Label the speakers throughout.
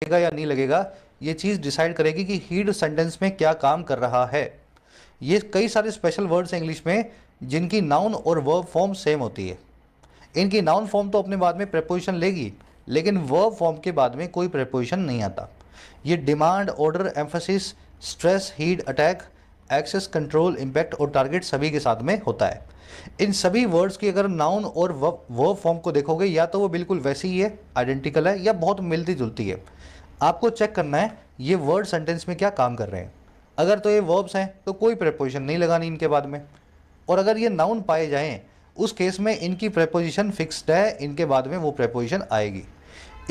Speaker 1: लगेगा या नहीं लगेगा, ये चीज़ डिसाइड करेगी कि हीड सेंटेंस में क्या काम कर रहा है। ये कई सारे स्पेशल वर्ड्स हैं इंग्लिश में जिनकी नाउन और वर्ब फॉर्म सेम होती है। इनकी नाउन फॉर्म तो अपने बाद में प्रेपोजिशन लेगी, लेकिन वर्ब फॉर्म के बाद में कोई प्रेपोजिशन नहीं आता। ये demand, order, emphasis, stress, heed, attack, access, control, impact और टारगेट सभी के साथ में होता है। इन सभी वर्ड्स की अगर नाउन और वर्ब फॉर्म को देखोगे, या तो वो बिल्कुल वैसी ही है, आइडेंटिकल है, या बहुत मिलती जुलती है। आपको चेक करना है ये वर्ड सेंटेंस में क्या काम कर रहे हैं। अगर तो ये वर्ब्स हैं तो कोई प्रेपोजिशन नहीं लगानी इनके बाद में, और अगर ये नाउन पाए जाएं उस केस में इनकी प्रेपोजिशन फिक्स्ड है, इनके बाद में वो प्रेपोजिशन आएगी।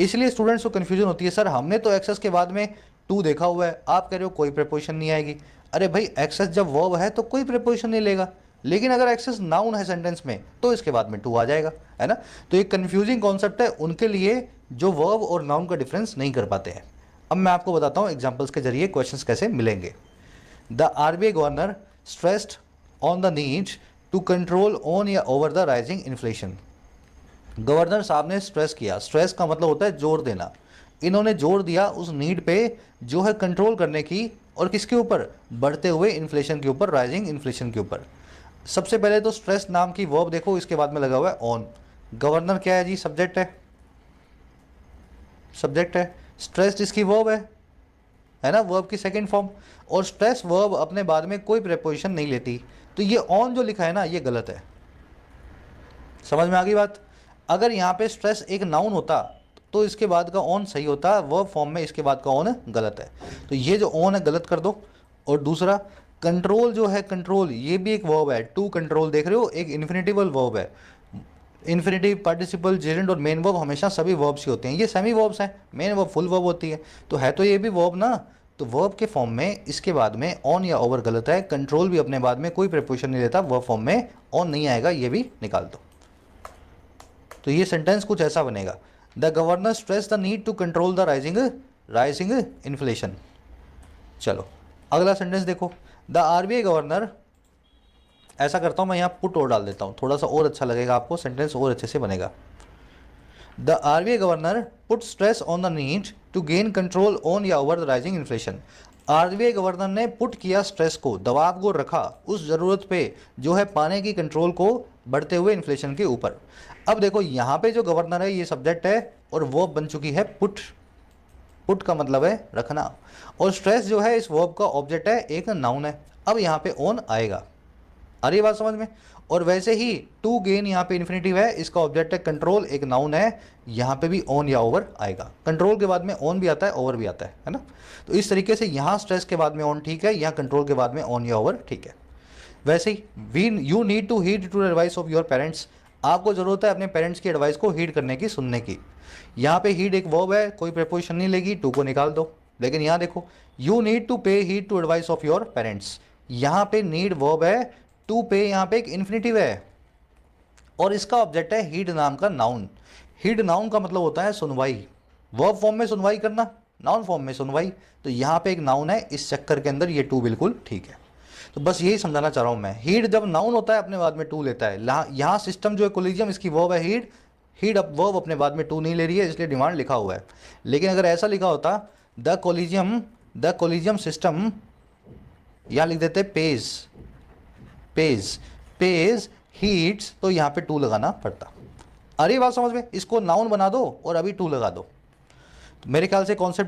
Speaker 1: इसलिए स्टूडेंट्स को कन्फ्यूजन होती है, सर हमने तो एक्सेस के बाद में टू देखा हुआ है, आप कह रहे हो कोई प्रेपोजिशन नहीं आएगी। अरे भाई एक्सेस जब वर्ब है तो कोई प्रेपोजिशन नहीं लेगा, लेकिन अगर एक्सेस नाउन है सेंटेंस में तो इसके बाद में टू आ जाएगा, है ना। तो ये कन्फ्यूजिंग कॉन्सेप्ट है उनके लिए जो वर्ब और नाउन का डिफरेंस नहीं कर पाते हैं। अब मैं आपको बताता हूँ एग्जाम्पल्स के जरिए क्वेश्चंस कैसे मिलेंगे। The RBI governor stressed on the need to control on या over the rising inflation. Governor साहब ने स्ट्रेस किया, स्ट्रेस का मतलब होता है जोर देना। इन्होंने जोर दिया उस नीड पे जो है कंट्रोल करने की, और किसके ऊपर, बढ़ते हुए इन्फ्लेशन के ऊपर, राइजिंग इन्फ्लेशन के ऊपर। सबसे पहले तो स्ट्रेस नाम की वर्ब देखो, इसके बाद में लगा हुआ है ऑन। गवर्नर क्या है जी, सब्जेक्ट है, सब्जेक्ट है। स्ट्रेस इसकी वर्ब है ना, वर्ब की सेकंड फॉर्म। और स्ट्रेस वर्ब अपने बाद में कोई प्रेपोजिशन नहीं लेती, तो ये ऑन जो लिखा है ना ये गलत है। समझ में आ गई बात। अगर यहाँ पे स्ट्रेस एक नाउन होता तो इसके बाद का ऑन सही होता, वर्ब फॉर्म में इसके बाद का ऑन गलत है, तो ये जो ऑन है गलत कर दो। और दूसरा कंट्रोल जो है, कंट्रोल ये भी एक वर्ब है, टू कंट्रोल देख रहे हो, एक इन्फिनिटिवल वर्ब है। इन्फिनिटिव, पार्टिसिपल, जेरेंड और मेन वर्ब हमेशा सभी वर्ब्स ही होते हैं, ये सेमी वर्ब्स हैं, मेन वर्ब फुल वर्ब होती है, तो है तो ये भी वर्ब ना। तो वर्ब के फॉर्म में इसके बाद में ऑन या ओवर गलत है। कंट्रोल भी अपने बाद में कोई प्रीपोजिशन नहीं लेता, वर्ब फॉर्म में ऑन नहीं आएगा, ये भी निकाल दो। तो ये सेंटेंस कुछ ऐसा बनेगा, the governor stress the need to control the rising inflation. चलो अगला सेंटेंस देखो, द आरबीआई गवर्नर, ऐसा करता हूं मैं यहाँ पुट और डाल देता हूँ, थोड़ा सा और अच्छा लगेगा आपको, सेंटेंस और अच्छे से बनेगा। The RBI governor put stress on the need to gain control on या over the rising inflation. RBI governor ने पुट किया स्ट्रेस को, दबाव को रखा उस ज़रूरत पे जो है पाने की कंट्रोल को बढ़ते हुए इन्फ्लेशन के ऊपर। अब देखो यहाँ पे जो गवर्नर है ये सब्जेक्ट है, और वर्ब बन चुकी है पुट। पुट का मतलब है रखना, और स्ट्रेस जो है इस वर्ब का ऑब्जेक्ट है, एक नाउन है। अब यहाँ पे ऑन आएगा, आ रही बात समझ में। और वैसे ही टू गेन यहाँ पे इन्फिनिटिव है, इसका ऑब्जेक्ट है कंट्रोल, एक नाउन है, यहाँ पे भी ऑन या ओवर आएगा। कंट्रोल के बाद में ऑन भी आता है, ओवर भी आता है ना। तो इस तरीके से यहाँ स्ट्रेस के बाद में ऑन ठीक है, यहाँ कंट्रोल के बाद में ऑन या ओवर ठीक है। वैसे ही you need to heed to advice of your parents. आपको जरूरत है अपने पेरेंट्स की एडवाइस को हीड करने की, सुनने की। यहाँ पे हीड एक वर्ब है, कोई प्रीपोजिशन नहीं लेगी, टू को निकाल दो। लेकिन यहाँ देखो, you need to pay heed to advice of your parents, यहाँ पे नीड वर्ब है, टू पे यहाँ पे एक इन्फिनिटिव है, और इसका ऑब्जेक्ट है हीड नाम का नाउन। हीड नाउन का मतलब होता है सुनवाई, वर्ब फॉर्म में सुनवाई करना, नाउन फॉर्म में सुनवाई। तो यहाँ पे एक नाउन है, इस चक्कर के अंदर ये टू बिल्कुल ठीक है। तो बस यही समझाना चाह रहा हूँ मैं, हीड जब नाउन होता है अपने बाद में टू लेता है। यहाँ सिस्टम जो है कोलिजियम, इसकी वर्ब है हीड, हीड अब वर्ब अपने बाद में टू नहीं ले रही है, इसलिए डिमांड लिखा हुआ है। लेकिन अगर ऐसा लिखा होता द कोलिजियम सिस्टम, यहाँ लिख देते पेज पेज हीट्स, तो यहाँ पे टू लगाना पड़ता। अरे बात समझ में, इसको नाउन बना दो और अभी टू लगा दो। तो मेरे ख्याल से कॉन्सेप्ट